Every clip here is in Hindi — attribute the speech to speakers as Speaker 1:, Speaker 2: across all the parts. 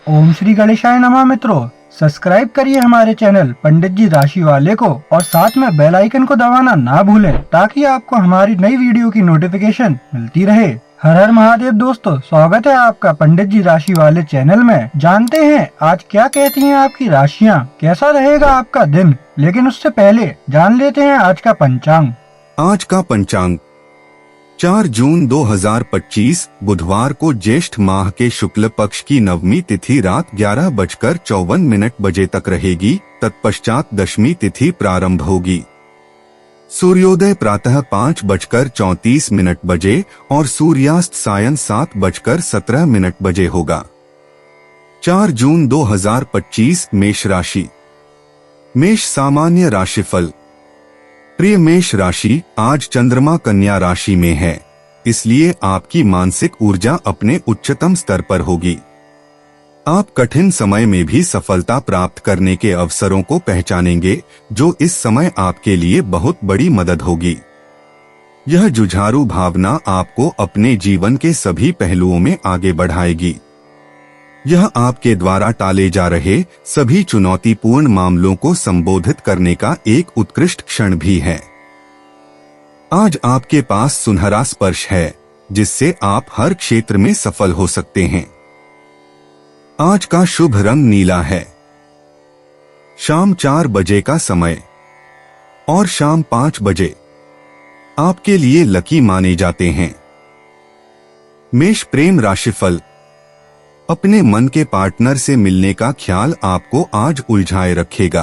Speaker 1: ओम श्री गणेशाय नमः। मित्रों, सब्सक्राइब करिए हमारे चैनल पंडित जी राशि वाले को और साथ में बेल आइकन को दबाना ना भूलें ताकि आपको हमारी नई वीडियो की नोटिफिकेशन मिलती रहे। हर हर महादेव दोस्तों, स्वागत है आपका पंडित जी राशि वाले चैनल में। जानते हैं आज क्या कहती हैं आपकी राशियां, कैसा रहेगा आपका दिन। लेकिन उससे पहले जान लेते हैं आज का पंचांग।
Speaker 2: आज का पंचांग 4 जून 2025 बुधवार को ज्येष्ठ माह के शुक्ल पक्ष की नवमी तिथि रात 11:54 बजे तक रहेगी। तत्पश्चात दशमी तिथि प्रारंभ होगी। सूर्योदय प्रातः 5:34 बजे और सूर्यास्त सायं 7:17 बजे होगा। 4 जून 2025 मेष राशि। मेष सामान्य राशिफल। प्रिय मेष राशि, आज चंद्रमा कन्या राशि में है, इसलिए आपकी मानसिक ऊर्जा अपने उच्चतम स्तर पर होगी। आप कठिन समय में भी सफलता प्राप्त करने के अवसरों को पहचानेंगे, जो इस समय आपके लिए बहुत बड़ी मदद होगी। यह जुझारू भावना आपको अपने जीवन के सभी पहलुओं में आगे बढ़ाएगी। यह आपके द्वारा टाले जा रहे सभी चुनौतीपूर्ण मामलों को संबोधित करने का एक उत्कृष्ट क्षण भी है। आज आपके पास सुनहरा स्पर्श है, जिससे आप हर क्षेत्र में सफल हो सकते हैं। आज का शुभ रंग नीला है। शाम 4 बजे का समय और शाम 5 बजे आपके लिए लकी माने जाते हैं। मेष प्रेम राशिफल। अपने मन के पार्टनर से मिलने का ख्याल आपको आज उलझाए रखेगा।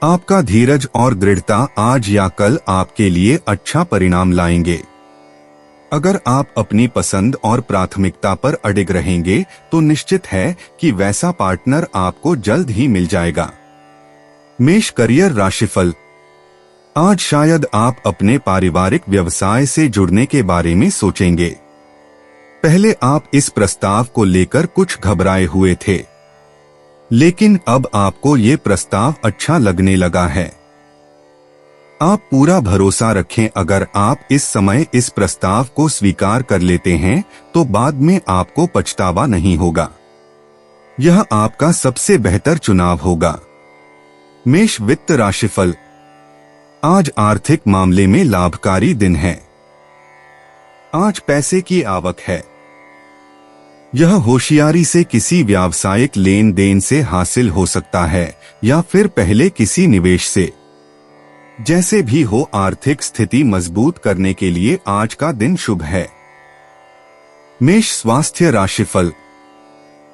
Speaker 2: आपका धीरज और दृढ़ता आज या कल आपके लिए अच्छा परिणाम लाएंगे। अगर आप अपनी पसंद और प्राथमिकता पर अडिग रहेंगे तो निश्चित है कि वैसा पार्टनर आपको जल्द ही मिल जाएगा। मेष करियर राशिफल। आज शायद आप अपने पारिवारिक व्यवसाय से जुड़ने के बारे में सोचेंगे। पहले आप इस प्रस्ताव को लेकर कुछ घबराए हुए थे, लेकिन अब आपको ये प्रस्ताव अच्छा लगने लगा है। आप पूरा भरोसा रखें, अगर आप इस समय इस प्रस्ताव को स्वीकार कर लेते हैं तो बाद में आपको पछतावा नहीं होगा। यह आपका सबसे बेहतर चुनाव होगा। मेष वित्त राशिफल। आज आर्थिक मामले में लाभकारी दिन है। आज पैसे की आवक है। यह होशियारी से किसी व्यावसायिक लेन देन से हासिल हो सकता है या फिर पहले किसी निवेश से। जैसे भी हो, आर्थिक स्थिति मजबूत करने के लिए आज का दिन शुभ है। मेष स्वास्थ्य राशिफल।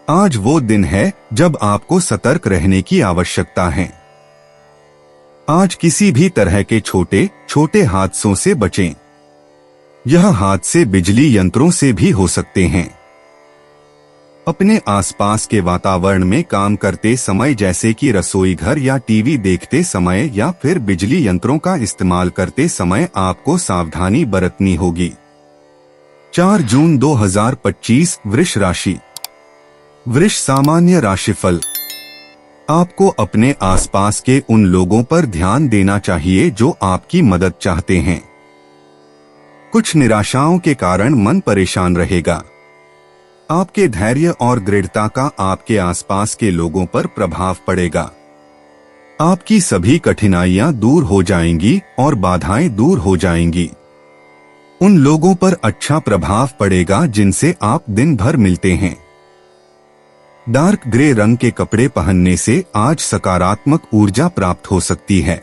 Speaker 2: आज वो दिन है जब आपको सतर्क रहने की आवश्यकता है। आज किसी भी तरह के छोटे छोटे हादसों से बचें। यह हादसे बिजली यंत्रों से भी हो सकते हैं। अपने आसपास के वातावरण में काम करते समय, जैसे कि रसोई घर या टीवी देखते समय या फिर बिजली यंत्रों का इस्तेमाल करते समय, आपको सावधानी बरतनी होगी। 4 जून 2025 वृष राशि। वृष सामान्य राशिफल। आपको अपने आसपास के उन लोगों पर ध्यान देना चाहिए जो आपकी मदद चाहते हैं। कुछ निराशाओं के कारण मन परेशान रहेगा। आपके धैर्य और दृढ़ता का आपके आसपास के लोगों पर प्रभाव पड़ेगा। आपकी सभी कठिनाइयां दूर हो जाएंगी और बाधाएं दूर हो जाएंगी। उन लोगों पर अच्छा प्रभाव पड़ेगा जिनसे आप दिन भर मिलते हैं। डार्क ग्रे रंग के कपड़े पहनने से आज सकारात्मक ऊर्जा प्राप्त हो सकती है।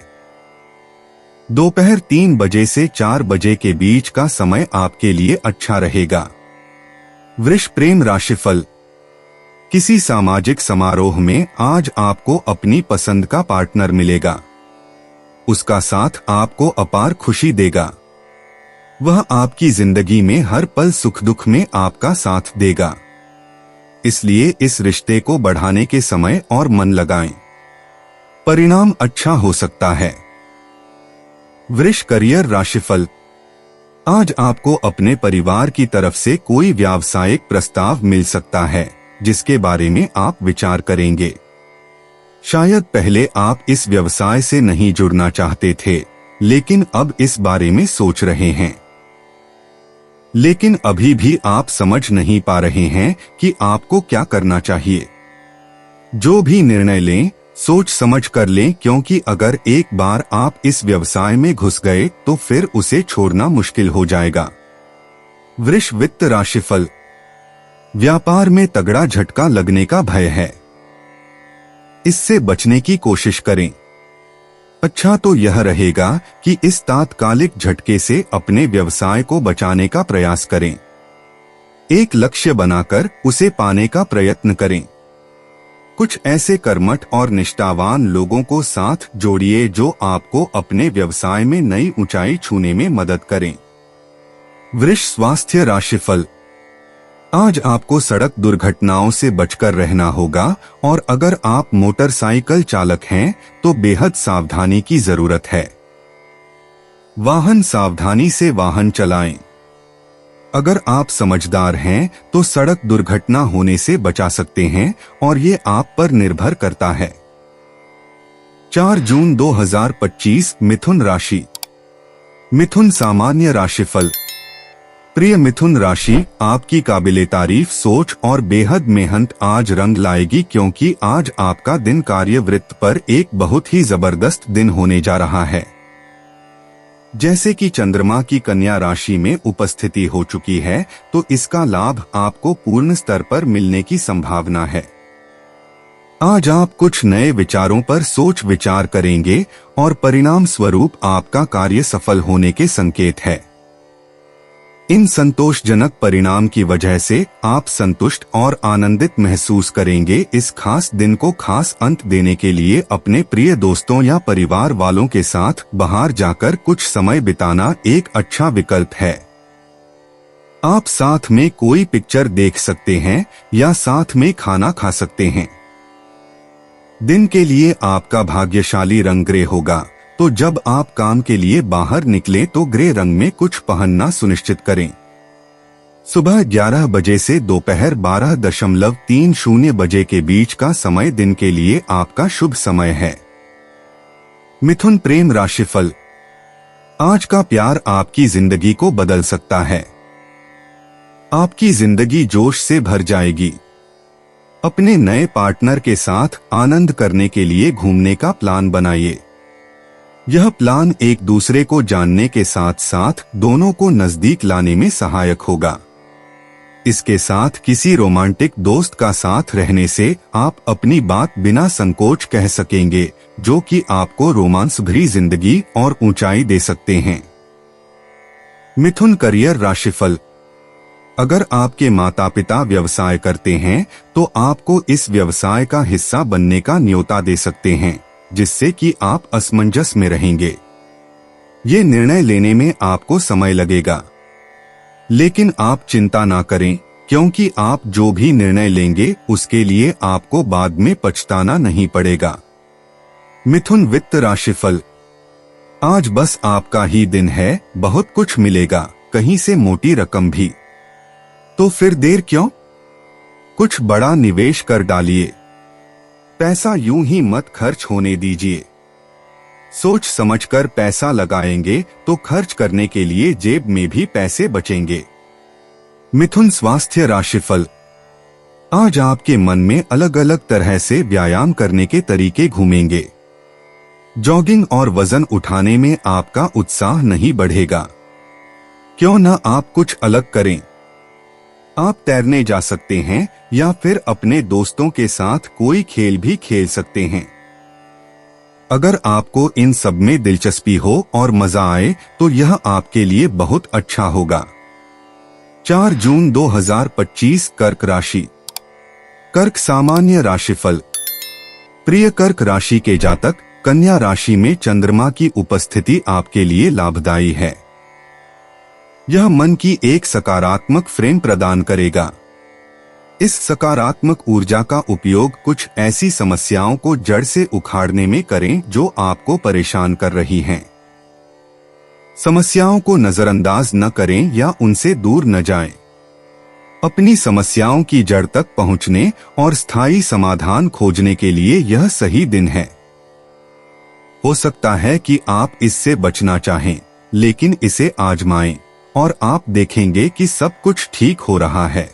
Speaker 2: दोपहर 3 बजे से 4 बजे के बीच का समय आपके लिए अच्छा रहेगा। वृष प्रेम राशिफल। किसी सामाजिक समारोह में आज आपको अपनी पसंद का पार्टनर मिलेगा। उसका साथ आपको अपार खुशी देगा। वह आपकी जिंदगी में हर पल सुख दुख में आपका साथ देगा। इसलिए इस रिश्ते को बढ़ाने के समय और मन लगाएं। परिणाम अच्छा हो सकता है। वृष करियर राशिफल। आज आपको अपने परिवार की तरफ से कोई व्यावसायिक प्रस्ताव मिल सकता है, जिसके बारे में आप विचार करेंगे। शायद पहले आप इस व्यवसाय से नहीं जुड़ना चाहते थे, लेकिन अब इस बारे में सोच रहे हैं। लेकिन अभी भी आप समझ नहीं पा रहे हैं कि आपको क्या करना चाहिए। जो भी निर्णय लें, सोच समझ कर लें, क्योंकि अगर एक बार आप इस व्यवसाय में घुस गए तो फिर उसे छोड़ना मुश्किल हो जाएगा। वृष वित्त राशिफल। व्यापार में तगड़ा झटका लगने का भय है, इससे बचने की कोशिश करें। अच्छा तो यह रहेगा कि इस तात्कालिक झटके से अपने व्यवसाय को बचाने का प्रयास करें। एक लक्ष्य बनाकर उसे पाने का प्रयत्न करें। कुछ ऐसे कर्मठ और निष्ठावान लोगों को साथ जोड़िए जो आपको अपने व्यवसाय में नई ऊंचाई छूने में मदद करें। वृष स्वास्थ्य राशिफल। आज आपको सड़क दुर्घटनाओं से बचकर रहना होगा और अगर आप मोटरसाइकिल चालक हैं तो बेहद सावधानी की जरूरत है। वाहन सावधानी से वाहन चलाएं। अगर आप समझदार हैं तो सड़क दुर्घटना होने से बचा सकते हैं और ये आप पर निर्भर करता है। 4 जून 2025 मिथुन राशि। मिथुन सामान्य राशिफल। प्रिय मिथुन राशि, आपकी काबिले तारीफ सोच और बेहद मेहनत आज रंग लाएगी, क्योंकि आज आपका दिन कार्यवृत्त पर एक बहुत ही जबरदस्त दिन होने जा रहा है। जैसे कि चंद्रमा की कन्या राशि में उपस्थिति हो चुकी है तो इसका लाभ आपको पूर्ण स्तर पर मिलने की संभावना है। आज आप कुछ नए विचारों पर सोच विचार करेंगे और परिणाम स्वरूप आपका कार्य सफल होने के संकेत है। इन संतोषजनक परिणाम की वजह से आप संतुष्ट और आनंदित महसूस करेंगे। इस खास दिन को खास अंत देने के लिए अपने प्रिय दोस्तों या परिवार वालों के साथ बाहर जाकर कुछ समय बिताना एक अच्छा विकल्प है। आप साथ में कोई पिक्चर देख सकते हैं या साथ में खाना खा सकते हैं। दिन के लिए आपका भाग्यशाली रंग ग्रे होगा, तो जब आप काम के लिए बाहर निकलें तो ग्रे रंग में कुछ पहनना सुनिश्चित करें। सुबह 11 बजे से दोपहर 12:30 बजे के बीच का समय दिन के लिए आपका शुभ समय है। मिथुन प्रेम राशिफल। आज का प्यार आपकी जिंदगी को बदल सकता है। आपकी जिंदगी जोश से भर जाएगी। अपने नए पार्टनर के साथ आनंद करने के लिए घूमने का प्लान बनाइए। यह प्लान एक दूसरे को जानने के साथ साथ दोनों को नजदीक लाने में सहायक होगा। इसके साथ किसी रोमांटिक दोस्त का साथ रहने से आप अपनी बात बिना संकोच कह सकेंगे, जो कि आपको रोमांस भरी जिंदगी और ऊंचाई दे सकते हैं। मिथुन करियर राशिफल। अगर आपके माता पिता व्यवसाय करते हैं तो आपको इस व्यवसाय का हिस्सा बनने का न्योता दे सकते हैं, जिससे कि आप असमंजस में रहेंगे। ये निर्णय लेने में आपको समय लगेगा, लेकिन आप चिंता ना करें, क्योंकि आप जो भी निर्णय लेंगे उसके लिए आपको बाद में पछताना नहीं पड़ेगा। मिथुन वित्त राशिफल। आज बस आपका ही दिन है, बहुत कुछ मिलेगा, कहीं से मोटी रकम भी। तो फिर देर क्यों? कुछ बड़ा निवेश कर डालिए। पैसा यूं ही मत खर्च होने दीजिए। सोच समझकर पैसा लगाएंगे तो खर्च करने के लिए जेब में भी पैसे बचेंगे। मिथुन स्वास्थ्य राशिफल। आज आपके मन में अलग अलग तरह से व्यायाम करने के तरीके घूमेंगे। जॉगिंग और वजन उठाने में आपका उत्साह नहीं बढ़ेगा। क्यों न आप कुछ अलग करें। आप तैरने जा सकते हैं या फिर अपने दोस्तों के साथ कोई खेल भी खेल सकते हैं। अगर आपको इन सब में दिलचस्पी हो और मजा आए तो यह आपके लिए बहुत अच्छा होगा। 4 जून 2025 कर्क राशि। कर्क सामान्य राशिफल। प्रिय कर्क राशि के जातक, कन्या राशि में चंद्रमा की उपस्थिति आपके लिए लाभदायी है। यह मन की एक सकारात्मक फ्रेम प्रदान करेगा। इस सकारात्मक ऊर्जा का उपयोग कुछ ऐसी समस्याओं को जड़ से उखाड़ने में करें जो आपको परेशान कर रही हैं। समस्याओं को नजरअंदाज न करें या उनसे दूर न जाएं। अपनी समस्याओं की जड़ तक पहुंचने और स्थायी समाधान खोजने के लिए यह सही दिन है। हो सकता है कि आप इससे बचना चाहें, लेकिन इसे आजमाएं। और आप देखेंगे कि सब कुछ ठीक हो रहा है।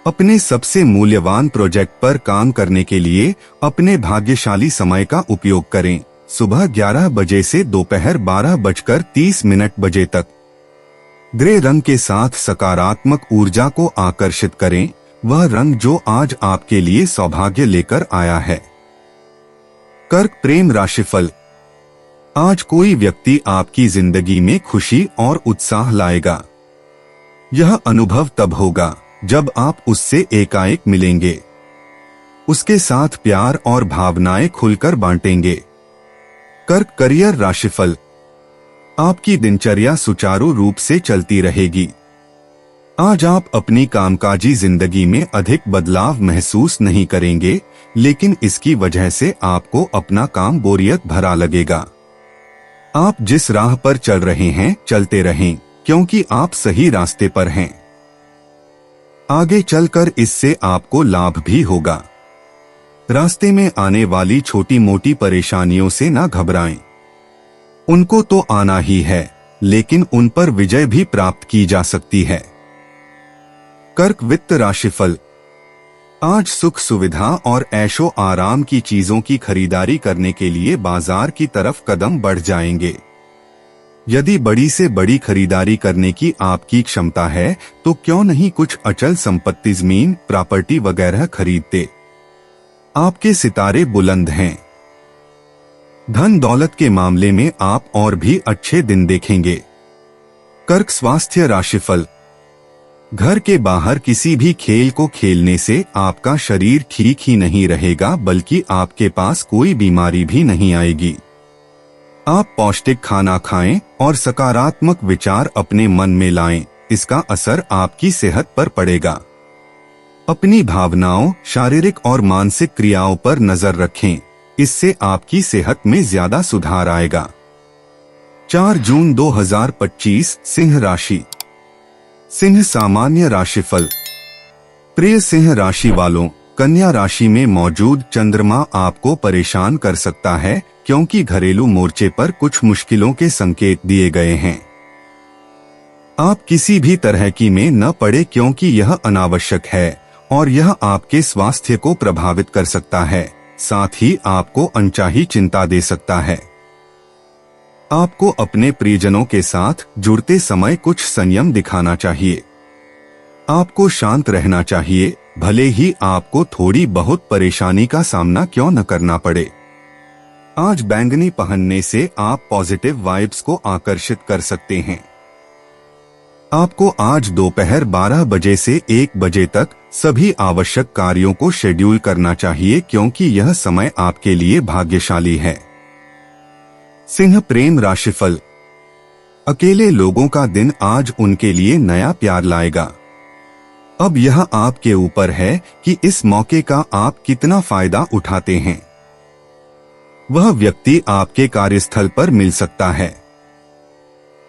Speaker 2: अपने सबसे मूल्यवान प्रोजेक्ट पर काम करने के लिए अपने भाग्यशाली समय का उपयोग करें। सुबह 11 बजे से दोपहर 12:30 बजे तक। ग्रे रंग के साथ सकारात्मक ऊर्जा को आकर्षित करें, वह रंग जो आज आपके लिए सौभाग्य लेकर आया है। कर्क प्रेम राशिफल। आज कोई व्यक्ति आपकी जिंदगी में खुशी और उत्साह लाएगा। यह अनुभव तब होगा जब आप उससे एकाएक मिलेंगे, उसके साथ प्यार और भावनाएं खुलकर बांटेंगे। कर्क करियर राशिफल। आपकी दिनचर्या सुचारू रूप से चलती रहेगी। आज आप अपनी कामकाजी जिंदगी में अधिक बदलाव महसूस नहीं करेंगे, लेकिन इसकी वजह से आपको अपना काम बोरियत भरा लगेगा। आप जिस राह पर चल रहे हैं चलते रहें, क्योंकि आप सही रास्ते पर हैं। आगे चलकर इससे आपको लाभ भी होगा। रास्ते में आने वाली छोटी मोटी परेशानियों से ना घबराएं। उनको तो आना ही है, लेकिन उन पर विजय भी प्राप्त की जा सकती है। कर्क वित्त राशिफल। आज सुख सुविधा और ऐशो आराम की चीजों की खरीदारी करने के लिए बाजार की तरफ कदम बढ़ जाएंगे। यदि बड़ी से बड़ी खरीदारी करने की आपकी क्षमता है तो क्यों नहीं कुछ अचल संपत्ति, जमीन, प्रॉपर्टी वगैरह खरीदते। आपके सितारे बुलंद हैं। धन दौलत के मामले में आप और भी अच्छे दिन देखेंगे। कर्क स्वास्थ्य राशिफल। घर के बाहर किसी भी खेल को खेलने से आपका शरीर ठीक ही नहीं रहेगा, बल्कि आपके पास कोई बीमारी भी नहीं आएगी। आप पौष्टिक खाना खाएं और सकारात्मक विचार अपने मन में लाएं, इसका असर आपकी सेहत पर पड़ेगा। अपनी भावनाओं, शारीरिक और मानसिक क्रियाओं पर नजर रखें, इससे आपकी सेहत में ज्यादा सुधार आएगा। 4 जून 2025 सिंह राशि। सिंह सामान्य राशिफल। प्रिय सिंह राशि वालों, कन्या राशि में मौजूद चंद्रमा आपको परेशान कर सकता है, क्योंकि घरेलू मोर्चे पर कुछ मुश्किलों के संकेत दिए गए हैं। आप किसी भी तरह की में न पड़े, क्योंकि यह अनावश्यक है और यह आपके स्वास्थ्य को प्रभावित कर सकता है, साथ ही आपको अनचाही चिंता दे सकता है। आपको अपने प्रियजनों के साथ जुड़ते समय कुछ संयम दिखाना चाहिए। आपको शांत रहना चाहिए, भले ही आपको थोड़ी बहुत परेशानी का सामना क्यों न करना पड़े। आज बैंगनी पहनने से आप पॉजिटिव वाइब्स को आकर्षित कर सकते हैं। आपको आज दोपहर 12 बजे से 1 बजे तक सभी आवश्यक कार्यों को शेड्यूल करना चाहिए, क्योंकि यह समय आपके लिए भाग्यशाली है। सिंह प्रेम राशिफल। अकेले लोगों का दिन आज उनके लिए नया प्यार लाएगा। अब यह आपके ऊपर है कि इस मौके का आप कितना फायदा उठाते हैं। वह व्यक्ति आपके कार्यस्थल पर मिल सकता है।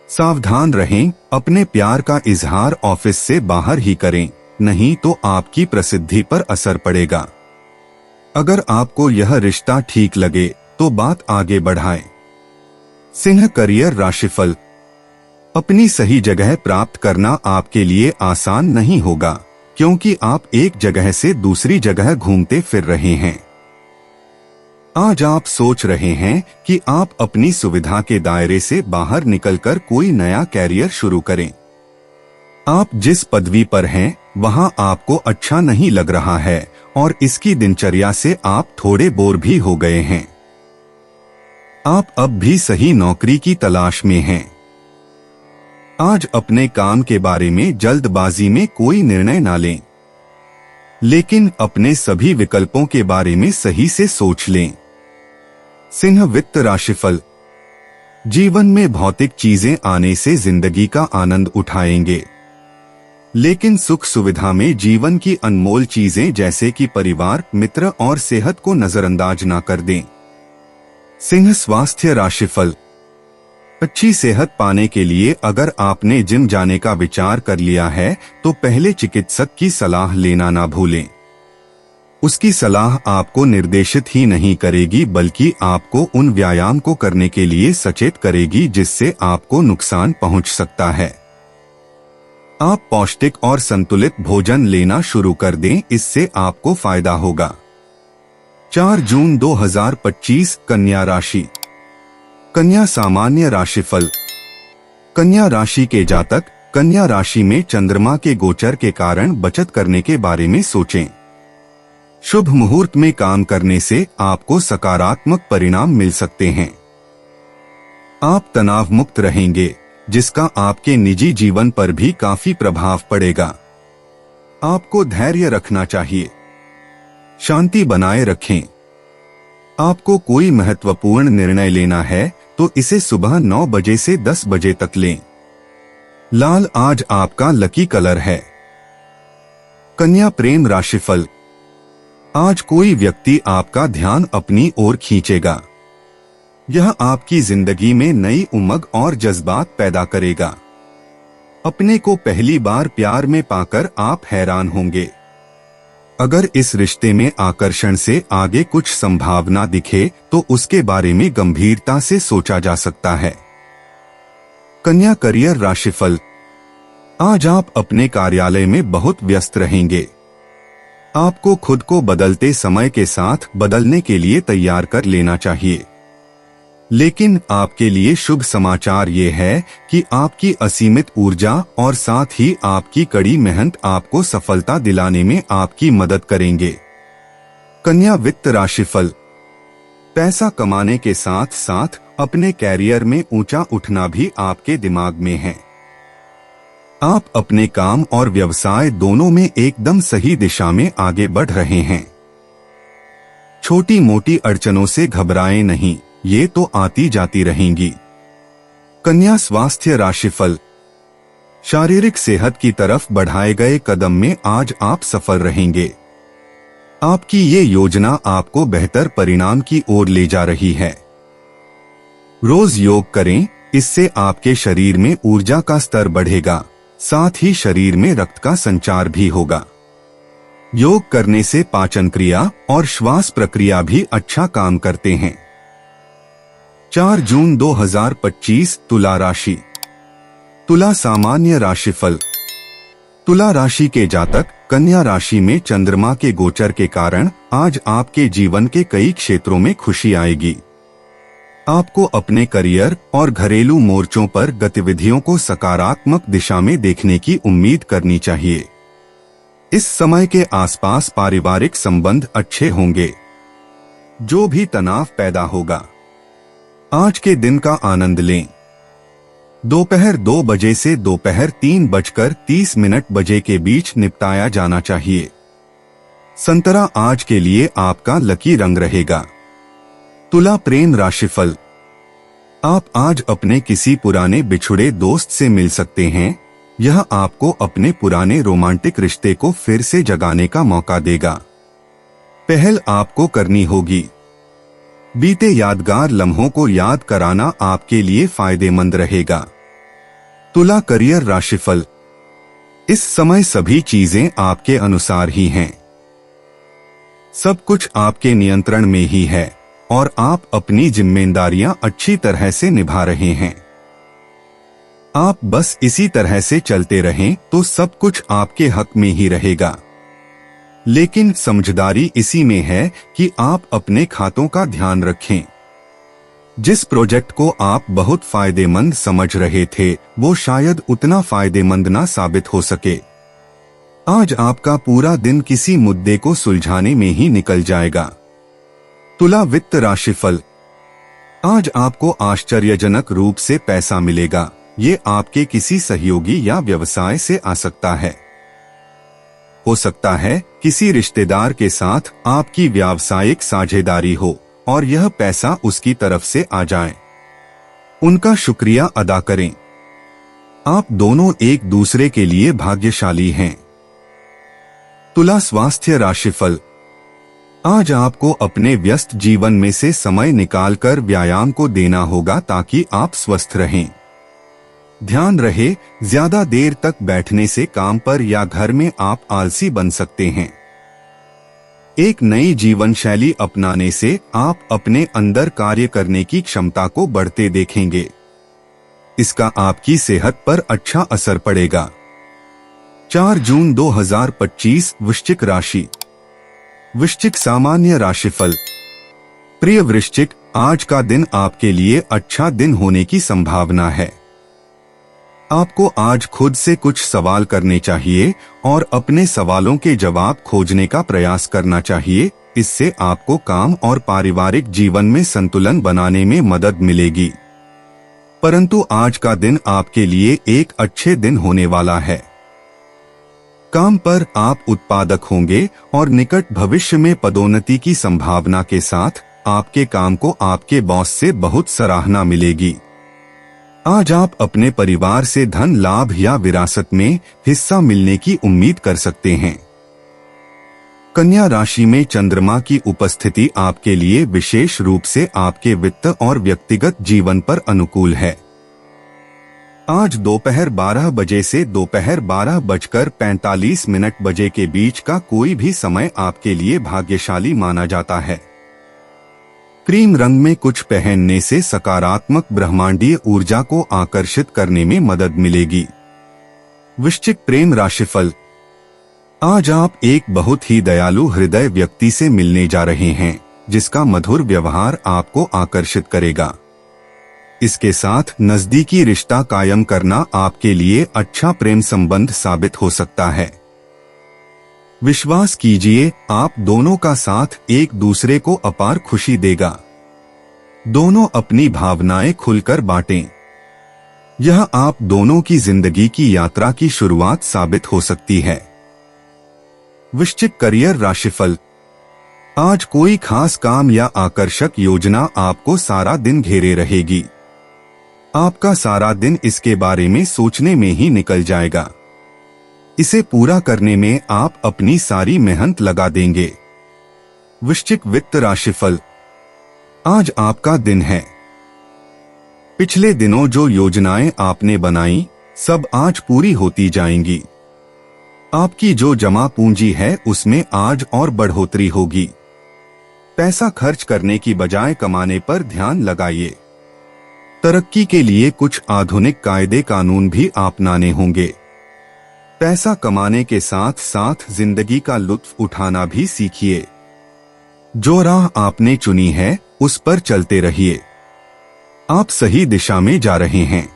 Speaker 2: सावधान रहें, अपने प्यार का इजहार ऑफिस से बाहर ही करें, नहीं तो आपकी प्रसिद्धि पर असर पड़ेगा। अगर आपको यह रिश्ता ठीक लगे तो बात आगे बढ़ाएं। सिंह करियर राशिफल। अपनी सही जगह प्राप्त करना आपके लिए आसान नहीं होगा, क्योंकि आप एक जगह से दूसरी जगह घूमते फिर रहे हैं। आज आप सोच रहे हैं कि आप अपनी सुविधा के दायरे से बाहर निकलकर कोई नया कैरियर शुरू करें। आप जिस पदवी पर हैं वहां आपको अच्छा नहीं लग रहा है और इसकी दिनचर्या से आप थोड़े बोर भी हो गए हैं। आप अब भी सही नौकरी की तलाश में हैं। आज अपने काम के बारे में जल्दबाजी में कोई निर्णय ना लें, लेकिन अपने सभी विकल्पों के बारे में सही से सोच लें। सिंह वित्त राशिफल। जीवन में भौतिक चीजें आने से जिंदगी का आनंद उठाएंगे, लेकिन सुख सुविधा में जीवन की अनमोल चीजें जैसे कि परिवार, मित्र और सेहत को नजरअंदाज ना कर दें। सिंह स्वास्थ्य राशिफल। अच्छी सेहत पाने के लिए अगर आपने जिम जाने का विचार कर लिया है तो पहले चिकित्सक की सलाह लेना ना भूलें। उसकी सलाह आपको निर्देशित ही नहीं करेगी बल्कि आपको उन व्यायाम को करने के लिए सचेत करेगी जिससे आपको नुकसान पहुंच सकता है। आप पौष्टिक और संतुलित भोजन लेना शुरू कर दें, इससे आपको फायदा होगा। 4 जून 2025 कन्या राशि। कन्या सामान्य राशिफल। कन्या राशि के जातक कन्या राशि में चंद्रमा के गोचर के कारण बचत करने के बारे में सोचें। शुभ मुहूर्त में काम करने से आपको सकारात्मक परिणाम मिल सकते हैं। आप तनाव मुक्त रहेंगे, जिसका आपके निजी जीवन पर भी काफी प्रभाव पड़ेगा। आपको धैर्य रखना चाहिए। शांति बनाए रखें। आपको कोई महत्वपूर्ण निर्णय लेना है तो इसे सुबह 9 बजे से 10 बजे तक लें। लाल आज आपका लकी कलर है। कन्या प्रेम राशिफल। आज कोई व्यक्ति आपका ध्यान अपनी ओर खींचेगा। यह आपकी जिंदगी में नई उमंग और जज्बात पैदा करेगा। अपने को पहली बार प्यार में पाकर आप हैरान होंगे। अगर इस रिश्ते में आकर्षण से आगे कुछ संभावना दिखे तो उसके बारे में गंभीरता से सोचा जा सकता है। कन्या करियर राशिफल। आज आप अपने कार्यालय में बहुत व्यस्त रहेंगे। आपको खुद को बदलते समय के साथ बदलने के लिए तैयार कर लेना चाहिए। लेकिन आपके लिए शुभ समाचार ये है कि आपकी असीमित ऊर्जा और साथ ही आपकी कड़ी मेहनत आपको सफलता दिलाने में आपकी मदद करेंगे। कन्या वित्त राशिफल। पैसा कमाने के साथ साथ अपने कैरियर में ऊंचा उठना भी आपके दिमाग में है। आप अपने काम और व्यवसाय दोनों में एकदम सही दिशा में आगे बढ़ रहे हैं। छोटी मोटी अड़चनों से घबराएं नहीं, ये तो आती जाती रहेंगी। कन्या स्वास्थ्य राशिफल। शारीरिक सेहत की तरफ बढ़ाए गए कदम में आज आप सफल रहेंगे। आपकी ये योजना आपको बेहतर परिणाम की ओर ले जा रही है। रोज योग करें, इससे आपके शरीर में ऊर्जा का स्तर बढ़ेगा, साथ ही शरीर में रक्त का संचार भी होगा। योग करने से पाचन क्रिया और श्वास प्रक्रिया भी अच्छा काम करते हैं। 4 जून 2025 तुला राशि। तुला सामान्य राशिफल। तुला राशि के जातक कन्या राशि में चंद्रमा के गोचर के कारण आज आपके जीवन के कई क्षेत्रों में खुशी आएगी। आपको अपने करियर और घरेलू मोर्चों पर गतिविधियों को सकारात्मक दिशा में देखने की उम्मीद करनी चाहिए। इस समय के आसपास पारिवारिक संबंध अच्छे होंगे। जो भी तनाव पैदा होगा, आज के दिन का आनंद लें। दोपहर 2 बजे से दोपहर 3:30 बजे के बीच निपटाया जाना चाहिए। संतरा आज के लिए आपका लकी रंग रहेगा। तुला प्रेम राशिफल। आप आज अपने किसी पुराने बिछुड़े दोस्त से मिल सकते हैं। यह आपको अपने पुराने रोमांटिक रिश्ते को फिर से जगाने का मौका देगा। पहल आपको करनी होगी। बीते यादगार लम्हों को याद कराना आपके लिए फायदेमंद रहेगा। तुला करियर राशिफल। इस समय सभी चीजें आपके अनुसार ही हैं। सब कुछ आपके नियंत्रण में ही है और आप अपनी जिम्मेदारियां अच्छी तरह से निभा रहे हैं। आप बस इसी तरह से चलते रहें तो सब कुछ आपके हक में ही रहेगा। लेकिन समझदारी इसी में है कि आप अपने खातों का ध्यान रखें। जिस प्रोजेक्ट को आप बहुत फायदेमंद समझ रहे थे वो शायद उतना फायदेमंद ना साबित हो सके। आज आपका पूरा दिन किसी मुद्दे को सुलझाने में ही निकल जाएगा। तुला वित्त राशिफल। आज आपको आश्चर्यजनक रूप से पैसा मिलेगा। ये आपके किसी सहयोगी या व्यवसाय से आ सकता है। हो सकता है किसी रिश्तेदार के साथ आपकी व्यावसायिक साझेदारी हो और यह पैसा उसकी तरफ से आ जाए। उनका शुक्रिया अदा करें। आप दोनों एक दूसरे के लिए भाग्यशाली हैं। तुला स्वास्थ्य राशिफल। आज आपको अपने व्यस्त जीवन में से समय निकालकर व्यायाम को देना होगा ताकि आप स्वस्थ रहें। ध्यान रहे, ज्यादा देर तक बैठने से काम पर या घर में आप आलसी बन सकते हैं। एक नई जीवन शैली अपनाने से आप अपने अंदर कार्य करने की क्षमता को बढ़ते देखेंगे। इसका आपकी सेहत पर अच्छा असर पड़ेगा। 4 जून 2025 वृश्चिक राशि। वृश्चिक सामान्य राशिफल। प्रिय वृश्चिक, आज का दिन आपके लिए अच्छा दिन होने की संभावना है। आपको आज खुद से कुछ सवाल करने चाहिए और अपने सवालों के जवाब खोजने का प्रयास करना चाहिए। इससे आपको काम और पारिवारिक जीवन में संतुलन बनाने में मदद मिलेगी। परंतु आज का दिन आपके लिए एक अच्छे दिन होने वाला है। काम पर आप उत्पादक होंगे और निकट भविष्य में पदोन्नति की संभावना के साथ आपके काम को आपके बॉस से बहुत सराहना मिलेगी। आज आप अपने परिवार से धन लाभ या विरासत में हिस्सा मिलने की उम्मीद कर सकते हैं। कन्या राशि में चंद्रमा की उपस्थिति आपके लिए विशेष रूप से आपके वित्त और व्यक्तिगत जीवन पर अनुकूल है। आज दोपहर 12 बजे से दोपहर 12:45 बजे के बीच का कोई भी समय आपके लिए भाग्यशाली माना जाता है। क्रीम रंग में कुछ पहनने से सकारात्मक ब्रह्मांडीय ऊर्जा को आकर्षित करने में मदद मिलेगी। वृश्चिक प्रेम राशिफल। आज आप एक बहुत ही दयालु हृदय व्यक्ति से मिलने जा रहे हैं, जिसका मधुर व्यवहार आपको आकर्षित करेगा। इसके साथ नजदीकी रिश्ता कायम करना आपके लिए अच्छा प्रेम संबंध साबित हो सकता है। विश्वास कीजिए, आप दोनों का साथ एक दूसरे को अपार खुशी देगा। दोनों अपनी भावनाएं खुलकर बांटें। यह आप दोनों की जिंदगी की यात्रा की शुरुआत साबित हो सकती है। वृश्चिक करियर राशिफल। आज कोई खास काम या आकर्षक योजना आपको सारा दिन घेरे रहेगी। आपका सारा दिन इसके बारे में सोचने में ही निकल जाएगा। इसे पूरा करने में आप अपनी सारी मेहनत लगा देंगे। वृश्चिक वित्त राशिफल। आज आपका दिन है। पिछले दिनों जो योजनाएं आपने बनाई, सब आज पूरी होती जाएंगी। आपकी जो जमा पूंजी है उसमें आज और बढ़ोतरी होगी। पैसा खर्च करने की बजाय कमाने पर ध्यान लगाइए। तरक्की के लिए कुछ आधुनिक कायदे कानून भी अपनाने होंगे। पैसा कमाने के साथ साथ जिंदगी का लुत्फ उठाना भी सीखिए। जो राह आपने चुनी है उस पर चलते रहिए। आप सही दिशा में जा रहे हैं।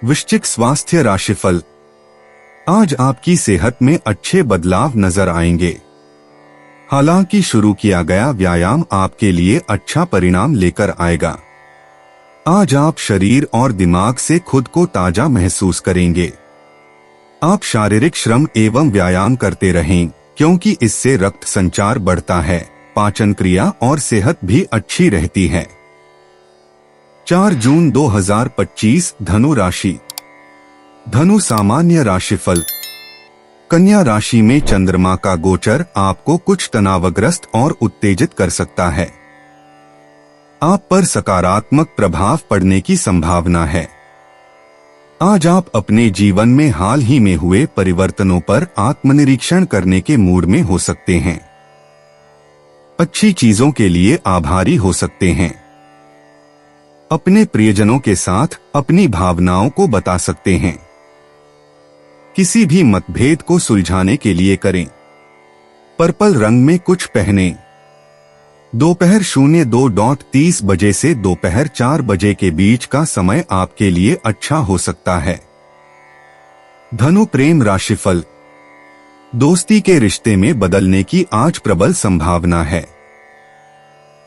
Speaker 2: वृश्चिक स्वास्थ्य राशिफल। आज आपकी सेहत में अच्छे बदलाव नजर आएंगे। हालांकि शुरू किया गया व्यायाम आपके लिए अच्छा परिणाम लेकर आएगा। आज आप शरीर और दिमाग से खुद को ताजा महसूस करेंगे। आप शारीरिक श्रम एवं व्यायाम करते रहें, क्योंकि इससे रक्त संचार बढ़ता है, पाचन क्रिया और सेहत भी अच्छी रहती है। 4 जून 2025 धनु राशि। धनु सामान्य राशिफल। कन्या राशि में चंद्रमा का गोचर आपको कुछ तनावग्रस्त और उत्तेजित कर सकता है। आप पर सकारात्मक प्रभाव पड़ने की संभावना है। आज आप अपने जीवन में हाल ही में हुए परिवर्तनों पर आत्मनिरीक्षण करने के मूड में हो सकते हैं। अच्छी चीजों के लिए आभारी हो सकते हैं। अपने प्रियजनों के साथ अपनी भावनाओं को बता सकते हैं। किसी भी मतभेद को सुलझाने के लिए करें। पर्पल रंग में कुछ पहने। दोपहर 02:30 बजे से दोपहर 4 बजे के बीच का समय आपके लिए अच्छा हो सकता है। धनु प्रेम राशिफल। दोस्ती के रिश्ते में बदलने की आज प्रबल संभावना है।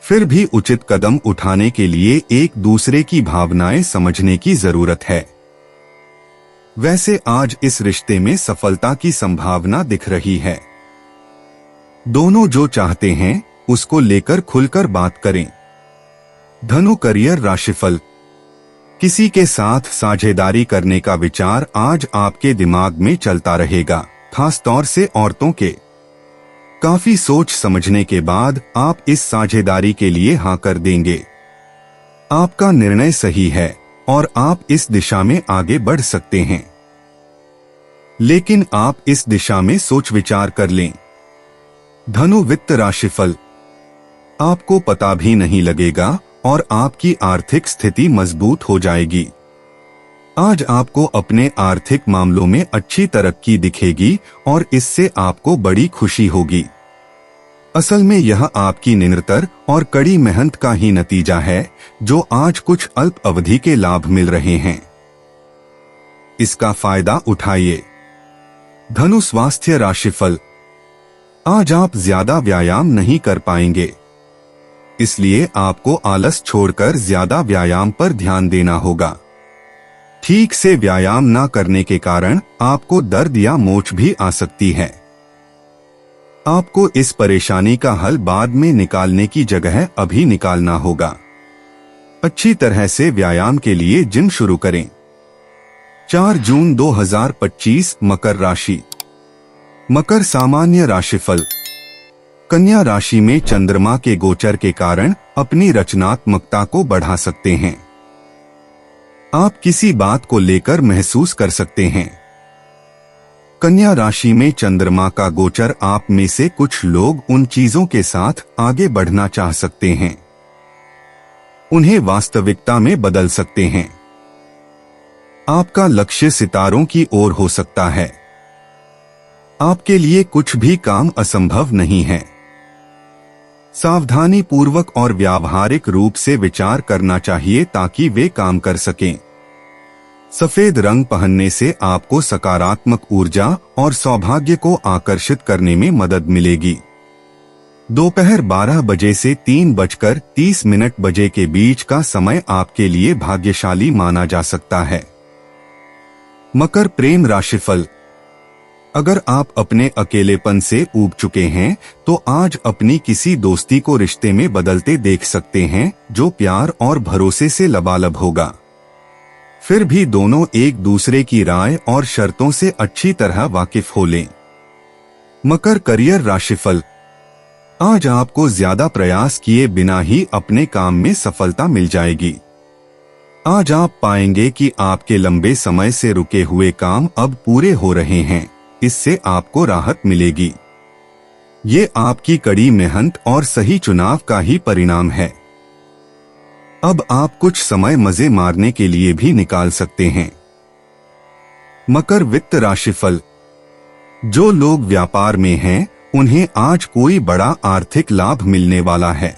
Speaker 2: फिर भी उचित कदम उठाने के लिए एक दूसरे की भावनाएं समझने की जरूरत है। वैसे आज इस रिश्ते में सफलता की संभावना दिख रही है। दोनों जो चाहते हैं उसको लेकर खुलकर बात करें। धनु करियर राशिफल। किसी के साथ साझेदारी करने का विचार आज आपके दिमाग में चलता रहेगा, खास तौर से औरतों के। काफी सोच समझने के बाद आप इस साझेदारी के लिए हाँ कर देंगे। आपका निर्णय सही है और आप इस दिशा में आगे बढ़ सकते हैं, लेकिन आप इस दिशा में सोच विचार कर लें। धनु वित्त राशिफल। आपको पता भी नहीं लगेगा और आपकी आर्थिक स्थिति मजबूत हो जाएगी। आज आपको अपने आर्थिक मामलों में अच्छी तरक्की दिखेगी और इससे आपको बड़ी खुशी होगी। असल में यह आपकी निरंतर और कड़ी मेहनत का ही नतीजा है जो आज कुछ अल्प अवधि के लाभ मिल रहे हैं। इसका फायदा उठाइए। धनु स्वास्थ्य राशिफल। आज आप ज्यादा व्यायाम नहीं कर पाएंगे, इसलिए आपको आलस छोड़कर ज्यादा व्यायाम पर ध्यान देना होगा। ठीक से व्यायाम न करने के कारण आपको दर्द या मोच भी आ सकती है। आपको इस परेशानी का हल बाद में निकालने की जगह अभी निकालना होगा। अच्छी तरह से व्यायाम के लिए जिम शुरू करें। 4 जून 2025 मकर राशि। मकर सामान्य राशिफल। कन्या राशि में चंद्रमा के गोचर के कारण अपनी रचनात्मकता को बढ़ा सकते हैं। आप किसी बात को लेकर महसूस कर सकते हैं। कन्या राशि में चंद्रमा का गोचर आप में से कुछ लोग उन चीजों के साथ आगे बढ़ना चाह सकते हैं, उन्हें वास्तविकता में बदल सकते हैं। आपका लक्ष्य सितारों की ओर हो सकता है। आपके लिए कुछ भी काम असंभव नहीं है। सावधानी पूर्वक और व्यावहारिक रूप से विचार करना चाहिए ताकि वे काम कर सकें। सफेद रंग पहनने से आपको सकारात्मक ऊर्जा और सौभाग्य को आकर्षित करने में मदद मिलेगी। दोपहर 12 बजे से 3:30 बजे के बीच का समय आपके लिए भाग्यशाली माना जा सकता है। मकर प्रेम राशिफल। अगर आप अपने अकेलेपन से ऊब चुके हैं तो आज अपनी किसी दोस्ती को रिश्ते में बदलते देख सकते हैं जो प्यार और भरोसे से लबालब होगा। फिर भी दोनों एक दूसरे की राय और शर्तों से अच्छी तरह वाकिफ हो लें। मकर करियर राशिफल। आज आपको ज्यादा प्रयास किए बिना ही अपने काम में सफलता मिल जाएगी। आज आप पाएंगे कि आपके लंबे समय से रुके हुए काम अब पूरे हो रहे हैं, इससे आपको राहत मिलेगी। ये आपकी कड़ी मेहनत और सही चुनाव का ही परिणाम है। अब आप कुछ समय मजे मारने के लिए भी निकाल सकते हैं। मकर वित्त राशिफल। जो लोग व्यापार में हैं, उन्हें आज कोई बड़ा आर्थिक लाभ मिलने वाला है।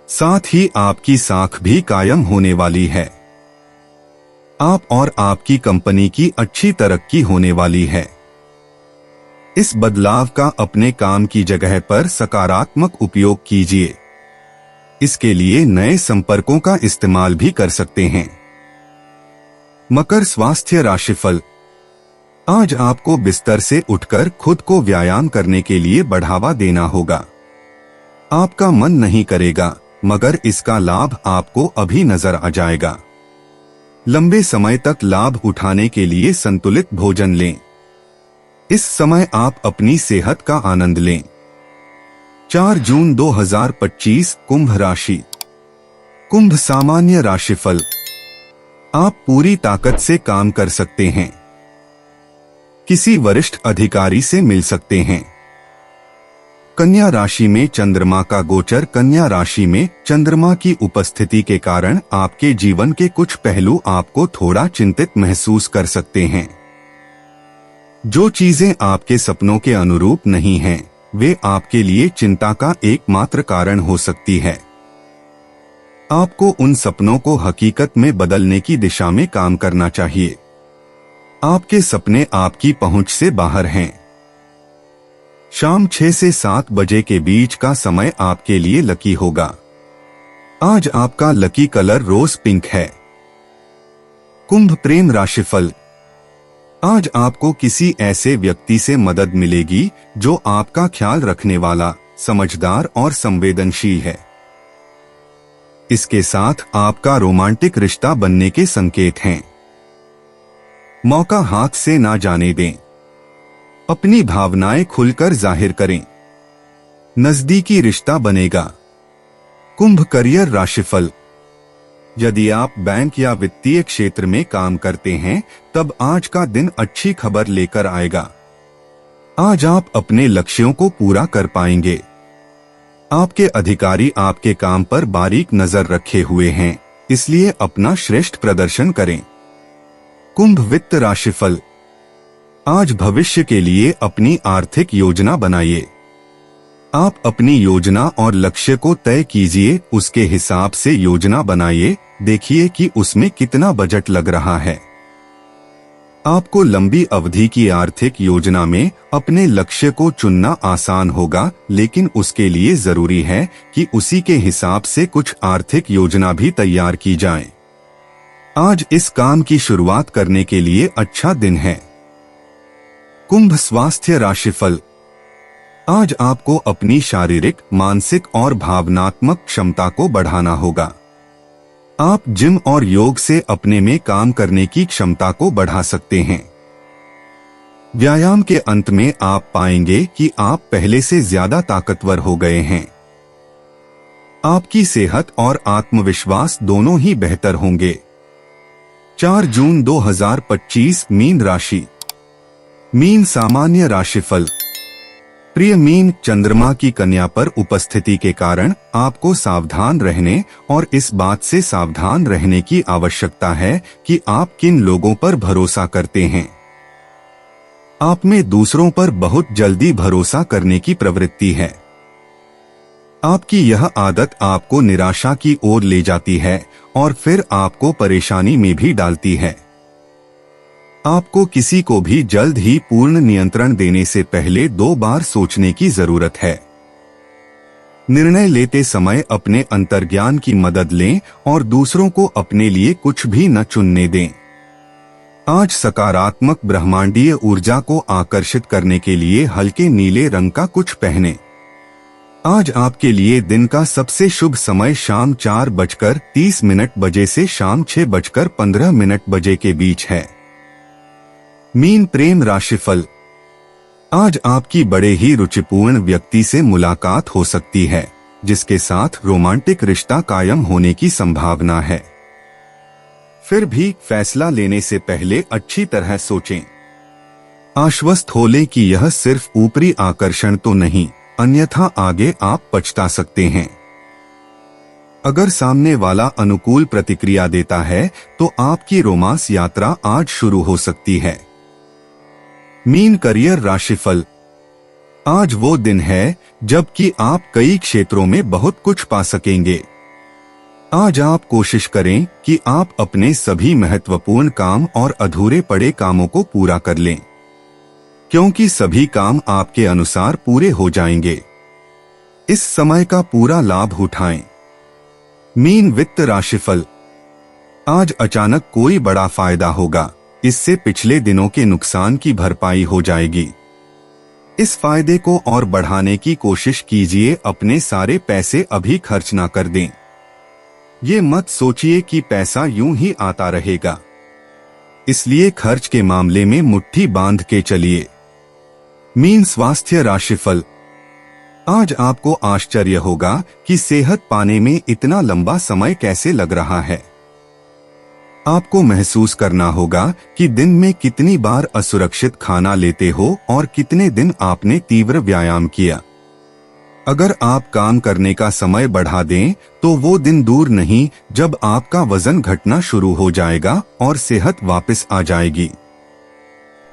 Speaker 2: साथ ही आपकी साख भी कायम होने वाली है। आप और आपकी कंपनी की अच्छी तरक्की होने वाली है। इस बदलाव का अपने काम की जगह पर सकारात्मक उपयोग कीजिए। इसके लिए नए संपर्कों का इस्तेमाल भी कर सकते हैं। मकर स्वास्थ्य राशिफल। आज आपको बिस्तर से उठकर खुद को व्यायाम करने के लिए बढ़ावा देना होगा। आपका मन नहीं करेगा, मगर इसका लाभ आपको अभी नजर आ जाएगा। लंबे समय तक लाभ उठाने के लिए संतुलित भोजन लें। इस समय आप अपनी सेहत का आनंद लें। 4 जून 2025 कुंभ राशि। कुंभ सामान्य राशिफल। आप पूरी ताकत से काम कर सकते हैं। किसी वरिष्ठ अधिकारी से मिल सकते हैं। कन्या राशि में चंद्रमा का गोचर। कन्या राशि में चंद्रमा की उपस्थिति के कारण आपके जीवन के कुछ पहलू आपको थोड़ा चिंतित महसूस कर सकते हैं। जो चीजें आपके सपनों के अनुरूप नहीं हैं, वे आपके लिए चिंता का एकमात्र कारण हो सकती है। आपको उन सपनों को हकीकत में बदलने की दिशा में काम करना चाहिए। आपके सपने आपकी पहुंच से बाहर हैं। शाम 6 से 7 बजे के बीच का समय आपके लिए लकी होगा। आज आपका लकी कलर रोज पिंक है। कुंभ प्रेम राशिफल। आज आपको किसी ऐसे व्यक्ति से मदद मिलेगी जो आपका ख्याल रखने वाला, समझदार और संवेदनशील है। इसके साथ आपका रोमांटिक रिश्ता बनने के संकेत हैं। मौका हाथ से ना जाने दें। अपनी भावनाएं खुलकर जाहिर करें। नजदीकी रिश्ता बनेगा। कुंभ करियर राशिफल। यदि आप बैंक या वित्तीय क्षेत्र में काम करते हैं, तब आज का दिन अच्छी खबर लेकर आएगा। आज आप अपने लक्ष्यों को पूरा कर पाएंगे। आपके अधिकारी आपके काम पर बारीक नजर रखे हुए हैं, इसलिए अपना श्रेष्ठ प्रदर्शन करें। कुंभ वित्त राशिफल। आज भविष्य के लिए अपनी आर्थिक योजना बनाइए। आप अपनी योजना और लक्ष्य को तय कीजिए, उसके हिसाब से योजना बनाइए, देखिए कि उसमें कितना बजट लग रहा है। आपको लंबी अवधि की आर्थिक योजना में अपने लक्ष्य को चुनना आसान होगा, लेकिन उसके लिए जरूरी है कि उसी के हिसाब से कुछ आर्थिक योजना भी तैयार की जाए। आज इस काम की शुरुआत करने के लिए अच्छा दिन है। कुंभ स्वास्थ्य राशिफल। आज आपको अपनी शारीरिक, मानसिक और भावनात्मक क्षमता को बढ़ाना होगा। आप जिम और योग से अपने में काम करने की क्षमता को बढ़ा सकते हैं। व्यायाम के अंत में आप पाएंगे कि आप पहले से ज्यादा ताकतवर हो गए हैं। आपकी सेहत और आत्मविश्वास दोनों ही बेहतर होंगे। 4 जून 2025 मीन राशि। मीन सामान्य राशिफल। प्रिय मीन, चंद्रमा की कन्या पर उपस्थिति के कारण आपको सावधान रहने और इस बात से सावधान रहने की आवश्यकता है कि आप किन लोगों पर भरोसा करते हैं। आप में दूसरों पर बहुत जल्दी भरोसा करने की प्रवृत्ति है। आपकी यह आदत आपको निराशा की ओर ले जाती है और फिर आपको परेशानी में भी डालती है। आपको किसी को भी जल्द ही पूर्ण नियंत्रण देने से पहले 2 बार सोचने की जरूरत है। निर्णय लेते समय अपने अंतर्ज्ञान की मदद लें और दूसरों को अपने लिए कुछ भी न चुनने दें। आज सकारात्मक ब्रह्मांडीय ऊर्जा को आकर्षित करने के लिए हल्के नीले रंग का कुछ पहनें। आज आपके लिए दिन का सबसे शुभ समय शाम 4:30 बजे से शाम 6:15 बजे के बीच है। मीन प्रेम राशिफल। आज आपकी बड़े ही रुचिपूर्ण व्यक्ति से मुलाकात हो सकती है, जिसके साथ रोमांटिक रिश्ता कायम होने की संभावना है। फिर भी फैसला लेने से पहले अच्छी तरह सोचें। आश्वस्त हो लें कि यह सिर्फ ऊपरी आकर्षण तो नहीं, अन्यथा आगे आप पछता सकते हैं। अगर सामने वाला अनुकूल प्रतिक्रिया देता है तो आपकी रोमांस यात्रा आज शुरू हो सकती है। मीन करियर राशिफल। आज वो दिन है जबकि आप कई क्षेत्रों में बहुत कुछ पा सकेंगे। आज आप कोशिश करें कि आप अपने सभी महत्वपूर्ण काम और अधूरे पड़े कामों को पूरा कर लें, क्योंकि सभी काम आपके अनुसार पूरे हो जाएंगे। इस समय का पूरा लाभ उठाएं। मीन वित्त राशिफल। आज अचानक कोई बड़ा फायदा होगा, इससे पिछले दिनों के नुकसान की भरपाई हो जाएगी। इस फायदे को और बढ़ाने की कोशिश कीजिए, अपने सारे पैसे अभी खर्च ना कर दें। ये मत सोचिए कि पैसा यूं ही आता रहेगा, इसलिए खर्च के मामले में मुट्ठी बांध के चलिए। मीन स्वास्थ्य राशिफल। आज आपको आश्चर्य होगा कि सेहत पाने में इतना लंबा समय कैसे लग रहा है। आपको महसूस करना होगा कि दिन में कितनी बार असुरक्षित खाना लेते हो और कितने दिन आपने तीव्र व्यायाम किया। अगर आप काम करने का समय बढ़ा दें तो वो दिन दूर नहीं जब आपका वजन घटना शुरू हो जाएगा और सेहत वापस आ जाएगी।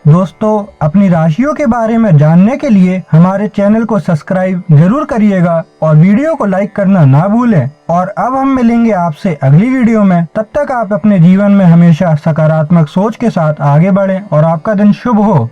Speaker 1: दोस्तों, अपनी राशियों के बारे में जानने के लिए हमारे चैनल को सब्सक्राइब जरूर करिएगा और वीडियो को लाइक करना ना भूलें। और अब हम मिलेंगे आपसे अगली वीडियो में। तब तक आप अपने जीवन में हमेशा सकारात्मक सोच के साथ आगे बढ़ें और आपका दिन शुभ हो।